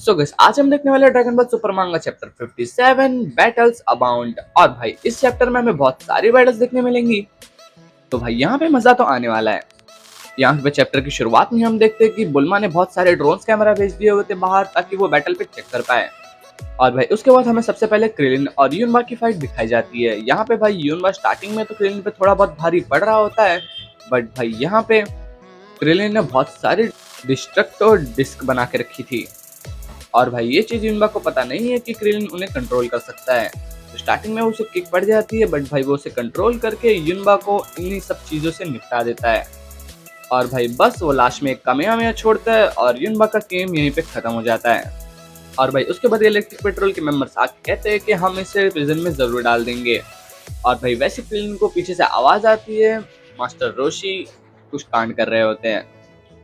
So guys आज हम देखने वाले ड्रैगन बॉल सुपर मांगा चैप्टर 57 बैटल्स अबाउंड। और भाई इस चैप्टर में हमें बहुत सारी बैटल्स देखने मिलेंगी, तो भाई यहाँ पे मजा तो आने वाला है। यहाँ पे चैप्टर की शुरुआत में हम देखते हैं कि बुल्मा ने बहुत सारे ड्रोन्स कैमरा भेज दिए हुए थे बाहर ताकि वो बैटल पे चेक कर पाए। और भाई उसके बाद हमें सबसे पहले क्रिलिन और यूनबा की फाइट दिखाई जाती है। यहाँ पे भाई यूनबा स्टार्टिंग में तो क्रिलिन पे थोड़ा बहुत भारी पड़ रहा होता है, बट भाई यहाँ पे क्रिलिन ने बहुत सारी डिस्ट्रक्ट और डिस्क बना के रखी थी। और भाई ये चीज यूनबा को पता नहीं है कि क्रिलिन उन्हें कंट्रोल कर सकता है। तो स्टार्टिंग में उसे किक पड़ जाती है, बट भाई वो उसे कंट्रोल करके यूनबा को इन्हीं सब चीजों से निपटा देता है। और भाई बस वो लास्ट में एक कामयाबियां छोड़ता है और यूनबा का गेम यहीं पे खत्म हो जाता है। और भाई उसके बाद इलेक्ट्रिक पेट्रोल के मेंबर्स आके कहते हैं कि हम इसे प्रिजन में जरूर डाल देंगे। और भाई वैसे क्रिलिन को पीछे से आवाज आती है, मास्टर रोशी कुछ कांड कर रहे होते हैं।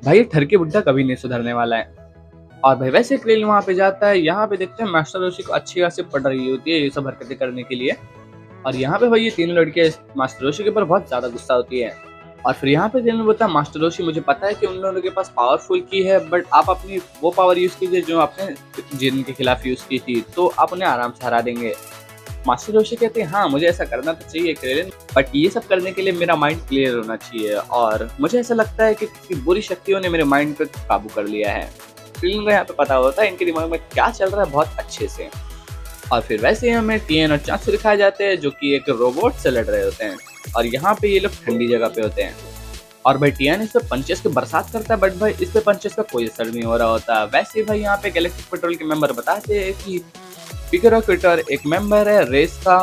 भाई ये ठरकी बुड्ढा कभी नहीं सुधरने वाला है। और भाई वैसे क्रिल वहां पे जाता है। यहाँ पे देखते हैं मास्टर रोशी को अच्छी खासी पड़ रही होती है ये सब हरकतें करने के लिए। और यहाँ पे भाई ये तीनों लड़कियां मास्टर रोशी के ऊपर बहुत ज्यादा गुस्सा होती है। और फिर यहाँ पे क्रिल बोलता है, मास्टर रोशी मुझे पता है कि उन लोगों के पास पावरफुल की है, बट आप अपनी वो पावर यूज कीजिए जो आपने जिन के खिलाफ यूज की थी, तो आप उन्हें आराम से हरा देंगे। मास्टर रोशी कहते हैं हाँ मुझे ऐसा करना तो चाहिए क्रिलिन, बट ये सब करने के लिए मेरा माइंड क्लियर होना चाहिए और मुझे ऐसा लगता है कि किसी बुरी शक्तियों ने मेरे माइंड पे काबू कर लिया है। क्रिलिन को यहाँ पे पता होता है इनके दिमाग में क्या चल रहा है बहुत अच्छे से। और फिर वैसे ही हमें टीएन और चांसू दिखाए जाते हैं जो कि एक रोबोट से लड़ रहे होते हैं। और यहाँ पे ये लोग ठंडी जगह पे होते हैं। और भाई टीएन इस पे पंचेस की बरसात करता है, बट भाई इस पे पंचेस का कोई असर नहीं हो रहा होता। वैसे ही भाई यहाँ पे गैलेक्टिक पेट्रोल के मेंबर बताते हैं कि पिकरो क्विटर एक मेंबर है रेस का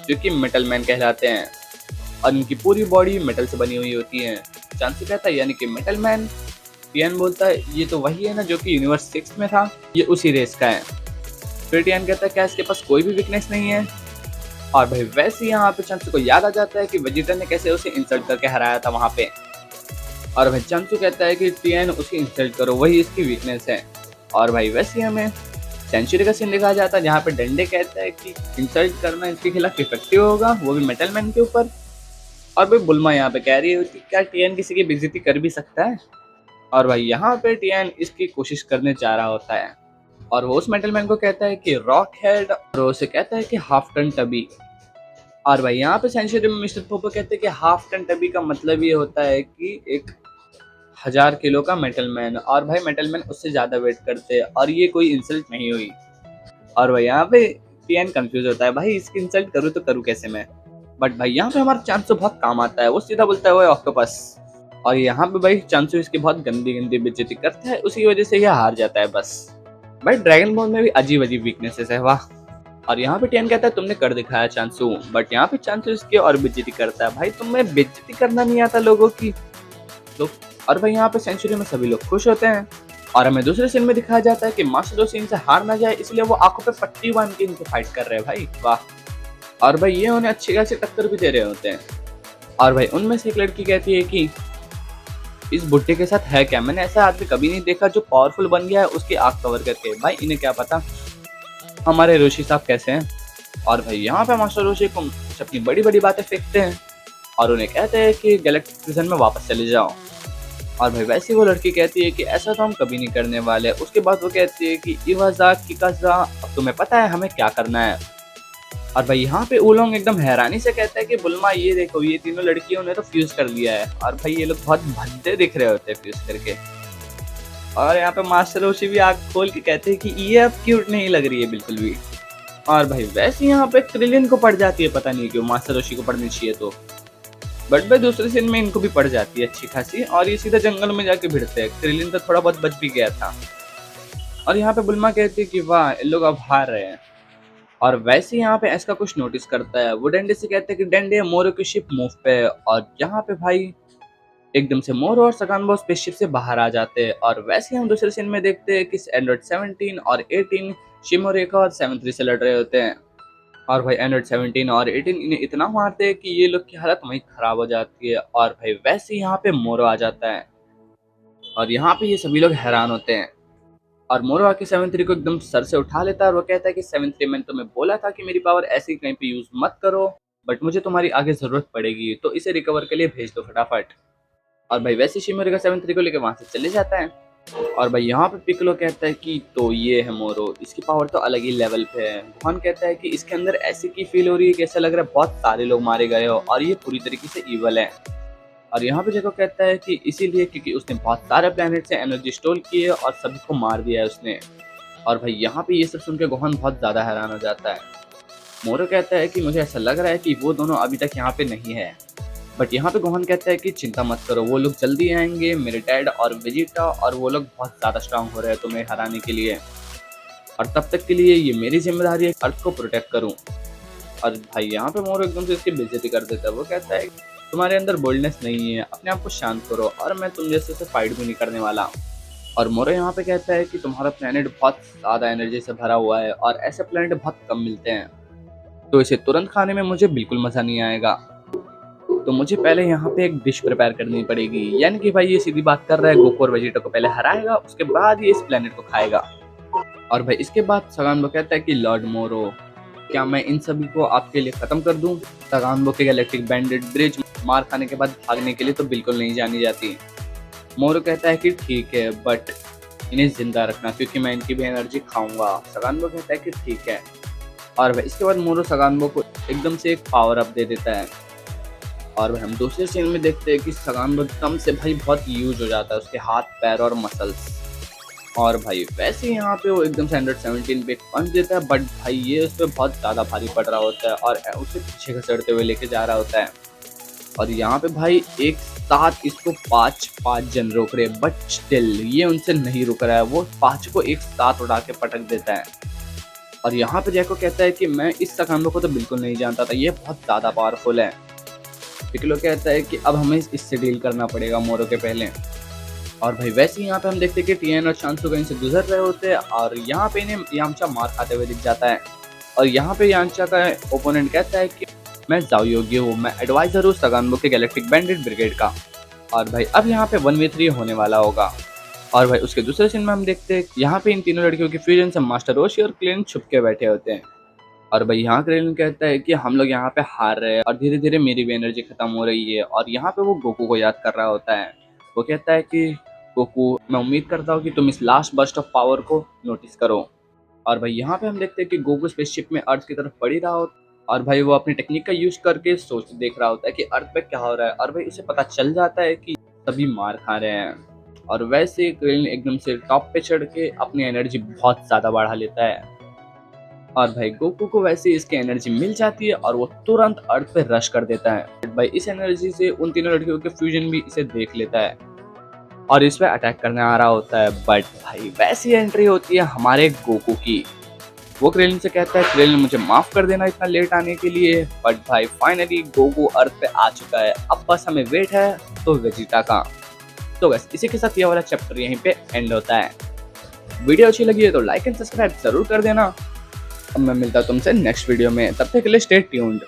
जो कि मेटल मैन कहलाते हैं और इनकी पूरी बॉडी मेटल से बनी हुई होती है। चांसू कहता है यानी कि मेटल मैन। टियान बोलता है ये तो वही है ना जो कि यूनिवर्स 6 में था, ये उसी रेस का है। फिर टियान कहता है क्या इसके पास कोई भी वीकनेस नहीं है। और भाई वैसे यहाँ पे चांसू को याद आ जाता है कि वेजिटा ने कैसे उसे इंसल्ट करके हराया था वहां पे। और भाई चांसू कहता है कि टियान उसे इंसल्ट करो, वही इसकी वीकनेस है। और भाई वैसे हमें सेंचुरी का सीन दिखाया जाता है जहाँ पे डंडे कहता है कि इंसल्ट करना इसके खिलाफ इफेक्टिव होगा, वो भी मेटल मैन के ऊपर। और भाई बुल्मा यहाँ पे कह रही है कि क्या टियान किसी की बेइज्जती कर भी सकता है। और भाई यहाँ पे टियान इसकी कोशिश करने जा रहा होता है और वो उस मेटल मैन को कहता है कि रॉक हेड, और वो उसे कहता है कि हाफ टन टबी। और भाई यहाँ पे सेंचुरी में मिस्टर पोपो कहते हैं कि हाफ टन टबी का मतलब ये होता है कि 1000 किलो का मेटल मैन। और भाई मेटल मैन उससे ज्यादा वेट करते हैं और ये कोई इंसल्ट नहीं हुई। और भाई यहाँ पे टियान कंफ्यूज होता है, भाई इसकी इंसल्ट करूँ तो करूँ कैसे मैं। बट भाई यहाँ पे हमारा चांसू बहुत काम आता है, वो सीधा बोलता है वो ऑक्टोपस। और यहाँ पे भाई चांसू इसकी बहुत गंदी गंदी बेइज्जती करता है, उसी वजह से यह हार जाता है बस। भाई ड्रैगन बॉल में भी अजीब अजीब वीकनेसेस है वाह। और यहाँ पे टियन कहता है तुमने कर दिखाया चांसू, बट यहाँ पे चांसू इसकी और बेइज्जती करता है, भाई तुम्हें बेइज्जती करना नहीं आता लोगों की तो। और भाई यहाँ पे सेंचुरी में सभी लोग खुश होते हैं। और हमें दूसरे सीन में दिखाया जाता है कि मास्टर सीन से हार ना जाए इसलिए वो आंखों पे पट्टी बांध के इनको फाइट कर रहे हैं भाई वाह। और भाई ये उन्हें अच्छी खासी टक्कर भी दे रहे होते हैं। और भाई उनमें से एक लड़की कहती है कि इस बुड्ढे के साथ है क्या, मैंने ऐसा आदमी कभी नहीं देखा जो पावरफुल बन गया है उसकी आंख कवर करके। भाई इन्हें क्या पता हमारे ऋषि साहब कैसे हैं। और भाई यहाँ पे मास्टर ऋषि को अपनी बड़ी बड़ी बातें फेंकते हैं और उन्हें कहते हैं कि गैलेक्टिक प्रिजन में वापस चले जाओ। और भाई वैसे वो लड़की कहती है कि ऐसा तो हम कभी नहीं करने वाले। उसके बाद वो कहती है कि इवाजा किकाजा, अब तुम्हें पता है हमें क्या करना है। और भाई यहाँ पे उलोंग एकदम हैरानी से कहता है कि बुल्मा ये देखो ये तीनों लड़कियों ने तो फ्यूज कर लिया है। और भाई ये लोग बहुत भद्दे दिख रहे होते हैं फ्यूज करके। और यहाँ पे मास्टर रोशी भी आग खोल के कहते हैं कि ये अब क्यूट नहीं लग रही है बिल्कुल भी। और भाई वैसे यहाँ पे क्रिलिन को पड़ जाती है, पता नहीं क्यों मास्टर रोशी को पड़नी चाहिए तो, बट भाई दूसरे सीन में इनको भी पड़ जाती है अच्छी खासी और ये सीधा जंगल में जाके भिड़ते हैं। क्रिलिन तो थोड़ा बहुत बच भी गया था। और यहाँ पे बुल्मा कहती है कि वाह इन लोग अब हार रहे हैं। और वैसे यहाँ पे ऐसा कुछ नोटिस करता है, वो डंडे से कहते हैं कि डंडे मोरो की शिप मूव पे है। और यहाँ पे भाई एकदम से मोरो और सगानबो स्पेसशिप से बाहर आ जाते हैं। और वैसे हम दूसरे सीन में देखते हैं कि एंड्रॉइड 17 और 18 शिमोरेका और 7-3 से लड़ रहे होते हैं। और भाई एंड्रॉइड 17 और 18 इन्हें इतना मारते हैं कि ये लोग की हालत वहीं खराब हो जाती है। और भाई वैसे यहाँ पे मोरो आ जाता है और यहाँ पे ये सभी लोग हैरान होते हैं। और मोरो आके 7-3 को एकदम सर से उठा लेता है और वो कहता है कि 7-3 मैंने तुम्हें बोला था कि मेरी पावर ऐसी कहीं पे यूज मत करो, बट मुझे तुम्हारी आगे जरूरत पड़ेगी तो इसे रिकवर के लिए भेज दो फटाफट। और भाई वैसे शिमोरी का 7-3 को लेकर वहां से चले जाता है। और भाई यहाँ पे पिccolo कहता है कि तो ये है मोरो, इसकी पावर तो अलग ही लेवल पे है। गोहान कहता है कि इसके अंदर ऐसी की फील हो रही है कि ऐसा लग रहा है बहुत सारे लोग मारे गए हो और ये पूरी तरीके से इवल है। और यहाँ पे जेको कहता है कि इसीलिए क्योंकि उसने बहुत सारे प्लेनेट से एनर्जी स्टोर की है और सभी को मार दिया है उसने। और भाई यहाँ पे ये सब सुन के गोहान बहुत ज़्यादा हैरान हो जाता है। मोरो कहता है कि मुझे ऐसा लग रहा है कि वो दोनों अभी तक यहाँ पे नहीं है। बट यहाँ पे गोहान कहता है कि चिंता मत करो, वो लोग जल्दी आएंगे, मेरे डैड और वेजिटा, और वो लोग बहुत ज़्यादा स्ट्रांग हो रहे हैं तुम्हें हराने के लिए। और तब तक के लिए ये मेरी जिम्मेदारी है अर्थ को प्रोटेक्ट करूँ। और भाई यहाँ पे मोरो एकदम से इसकी बेइज्जती कर देता है। वो कहता है तुम्हारे अंदर बोल्डनेस नहीं है, अपने आप को शांत करो और मैं तुम जैसे से फाइट भी नहीं करने वाला। और मोरो यहाँ पे कहता है कि तुम्हारा प्लेनेट बहुत ज़्यादा एनर्जी से भरा हुआ है और ऐसे प्लेनेट बहुत कम मिलते हैं, तो इसे तुरंत खाने में मुझे बिल्कुल मज़ा नहीं आएगा। तो मुझे पहले यहाँ पे एक डिश प्रिपेयर करनी पड़ेगी। यानी कि भाई ये सीधी बात कर रहा है, गोकू और वेजिटा को पहले हराएगा, उसके बाद ये इस प्लेनेट को खाएगा। और भाई इसके बाद सगानबो कहता है कि लॉर्ड मोरो, क्या मैं इन सभी को आपके लिए खत्म कर दूं? सगानबो के गैलेक्टिक बैंडेड ब्रिज मार खाने के बाद भागने के लिए तो बिल्कुल नहीं जानी जाती। मोरो कहता है कि ठीक है, बट इन्हें जिंदा रखना क्योंकि मैं इनकी भी एनर्जी खाऊंगा। सगानबो कहता है कि ठीक है। और भाई इसके बाद मोरो सगानबो को एकदम से एक पावर अप दे देता है। और भाई हम दूसरे सीन में देखते हैं कि सगानबो एकदम से भाई बहुत यूज हो जाता है, उसके हाथ पैर और मसल्स। और भाई वैसे ही यहाँ पे वो एकदम से 117 पे पंच देता है, बट भाई ये उस पर बहुत ज़्यादा भारी पड़ रहा होता है और उसे पीछे घसड़ते हुए लेके जा रहा होता है। और यहाँ पे भाई एक साथ इसको पांच जन रोक रहे, बट स्टिल ये उनसे नहीं रुक रहा है, वो 5 को एक साथ उड़ा के पटक देता है। और यहाँ पे जैको कहता है कि मैं इस सगानबो को तो बिल्कुल नहीं जानता था, ये बहुत ज़्यादा पावरफुल है। पिccolo कहता है कि अब हमें इससे डील करना पड़ेगा मोरो के पहले। और भाई वैसे ही यहाँ पे हम देखते हैं कि टीएन और शांसुगा इनसे गुजर रहे होते हैं और यहाँ पे इन्हें यामचा मार खाते हुए दिख जाता है। और यहाँ पे यामचा का ओपोनेंट कहता है कि मैं जाओ योगी हूँ, मैं एडवाइजर हूँ सगानबो के गैलेक्टिक बैंडेड ब्रिगेड का। और भाई अब यहाँ पे 1v3 होने वाला होगा। और भाई उसके दूसरे सीन में हम देखते हैं यहाँ पे इन तीनों लड़कियों की फ्यूजन से मास्टर रोशी और क्लेन छुप के बैठे होते हैं। और भाई यहाँ क्रेन कहता है कि हम लोग यहाँ पे हार रहे हैं और धीरे धीरे मेरी भी एनर्जी खत्म हो रही है। और यहाँ पे वो गोकू को याद कर रहा होता है। वो कहता है कि गोकू, मैं उम्मीद करता हूँ कि तुम इस लास्ट बर्स्ट ऑफ पावर को नोटिस करो। और भाई यहाँ पे हम देखते हैं कि गोकू स्पेसशिप में अर्थ की तरफ बढ़ ही रहा होता है और भाई वो अपनी टेक्निक का यूज करके सोच देख रहा होता है कि अर्थ पे क्या हो रहा है। और भाई उसे पता चल जाता है कि सभी मार खा रहे हैं। और वैसे क्रेन एकदम से टॉप पे चढ़ के अपनी एनर्जी बहुत ज़्यादा बढ़ा लेता है। और भाई गोकू को वैसे इसकी एनर्जी मिल जाती है और वो तुरंत अर्थ पे रश कर देता है। भाई इस एनर्जी से उन तीनों लड़कियों के फ्यूजन भी इसे देख लेता है और इस पे अटैक करने आ रहा होता है। बट भाई वैसी एंट्री होती है हमारे गोकू की। वो क्रेलिन से कहता है क्रेलिन मुझे माफ कर देना इतना लेट आने के लिए। बट भाई फाइनली गोकू अर्थ पे आ चुका है, अब बस हमें वेट है तो वेजिटा का। तो बस इसी के साथ ये वाला चैप्टर यहीं पे एंड होता है। वीडियो अच्छी लगी है तो लाइक एंड सब्सक्राइब जरूर कर देना। अब मैं मिलता हूं तुमसे नेक्स्ट वीडियो में, तब तक के लिए स्टे ट्यून्ड।